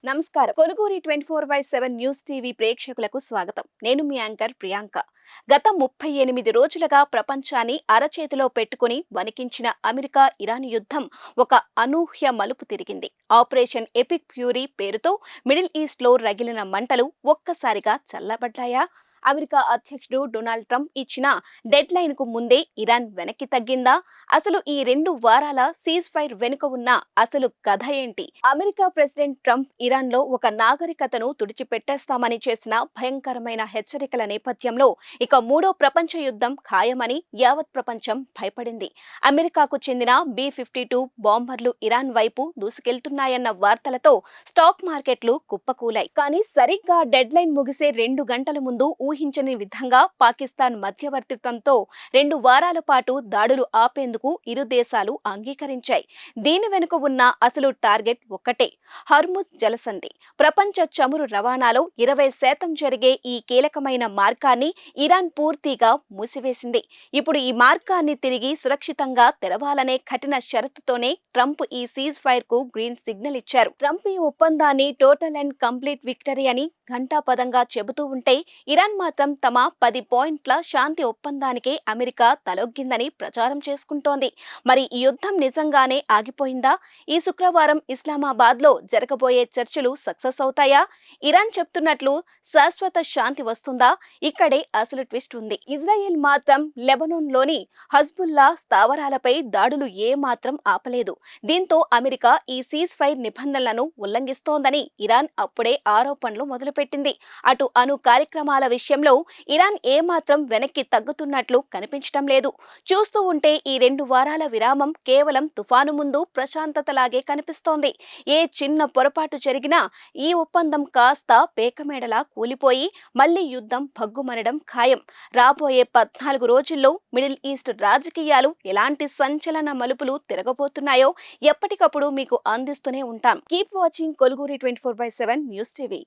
నమస్కారం. Koluguri 24/7 news TV ప్రేక్షకులకు స్వాగతం. నేను మీ యాంకర్ ప్రియాంక. గత 38 రోజులుగా ప్రపంచాన్ని అరచేతిలో పెట్టుకుని వణికించిన అమెరికా ఇరాన్ యుద్ధం ఒక అనూహ్య మలుపు తిరిగింది. ఆపరేషన్ ఎపిక్ ఫ్యూరీ పేరుతో మిడిల్ ఈస్ట్ లో రగిలిన మంటలు ఒక్కసారిగా చల్లబడ్డాయా? అమెరికా అధ్యక్షుడు డొనాల్డ్ ట్రంప్ ఇచ్చిన డెడ్ లైన్ కు ముందే ఇరాన్ వెనక్కి తగ్గిందా? అసలు ఈ 2 వారాల సీజ్ ఫైర్ వెనుక ఉన్న అసలు కథ ఏంటి? అమెరికా ప్రెసిడెంట్ ట్రంప్ ఇరాన్ లో ఒక నాగరికతను తుడిచిపెట్టేస్తామని చేసిన భయంకరమైన హెచ్చరికల నేపథ్యంలో ఇక మూడో ప్రపంచ యుద్ధం ఖాయమని యావత్ ప్రపంచం భయపడింది. అమెరికాకు చెందిన B-52 బాంబర్లు ఇరాన్ వైపు దూసుకెళ్తున్నాయన్న వార్తలతో స్టాక్ మార్కెట్లు కుప్పకూలాయి. కానీ సరిగ్గా డెడ్ లైన్ ముగిసే 2 గంటల ముందు ఊహించని విధంగా పాకిస్తాన్ మధ్యవర్తిత్వంతో 2 వారాల పాటు దాడులు ఆపేందుకు ఇరు దేశాలు అంగీకరించాయి. దీని వెనుక ఉన్న అసలు టార్గెట్ ఒక్కటే, హర్ముజ్ జలసంధి. ప్రపంచ చమురు రవాణాలో 20% జరిగే ఈ కీలకమైన మార్గాన్ని ఇరాన్ పూర్తిగా మూసివేసింది. ఇప్పుడు ఈ మార్గాన్ని తిరిగి సురక్షితంగా తెరవాలనే కఠిన షరతుతోనే ట్రంప్ ఈ సీజ్ ఫైర్ కు గ్రీన్ సిగ్నల్ ఇచ్చారు. ట్రంప్ ఈ ఒప్పందాన్ని టోటల్ అండ్ కంప్లీట్ విక్టరీ అని ఘంటాపదంగా చెబుతూ ఉంటే, ఇరాన్ మాత్రం తమ 10 పాయింట్ల శాంతి ఒప్పందానికే అమెరికా తలొగ్గిందని ప్రచారం చేసుకుంటోంది. మరి ఈ యుద్ధం నిజంగానే ఆగిపోయిందా? ఈ శుక్రవారం ఇస్లామాబాద్ లో జరగబోయే చర్చలు సక్సెస్ అవుతాయా? ఇరాన్ చెప్తున్నట్లు శాశ్వత శాంతి వస్తుందా? ఇక్కడే అసలు ట్విస్ట్ ఉంది. ఇజ్రాయెల్ మాత్రం లెబనాన్ లోని హజ్బుల్లా స్థావరాలపై దాడులు ఏ మాత్రం ఆపలేదు. దీంతో అమెరికా ఈ సీజ్ ఫైర్ నిబంధనలను ఉల్లంఘిస్తోందని ఇరాన్ అప్పుడే ఆరోపణలు మొదలుపెట్టింది. అటు అణు కార్యక్రమాల విషయంలో ఇరాన్ ఏమాత్రం వెనక్కి తగ్గుతున్నట్లు కనిపించడం లేదు. చూస్తూ ఉంటే ఈ 2 వారాల విరామం కేవలం తుఫాను ముందు ప్రశాంతతలాగే కనిపిస్తోంది. ఏ చిన్న పొరపాటు జరిగినా ఈ ఒప్పందం కాస్త పేకమేడలా కూలిపోయి మళ్లీ యుద్ధం భగ్గుమనడం ఖాయం. రాబోయే 14 రోజుల్లో మిడిల్ ఈస్ట్ రాజకీయాలు ఎలాంటి సంచలన మలుపులు తిరగబోతున్నాయో ఎప్పటికప్పుడు మీకు అందిస్తూనే ఉంటాం. Keep watching Koluguri 24/7 news TV.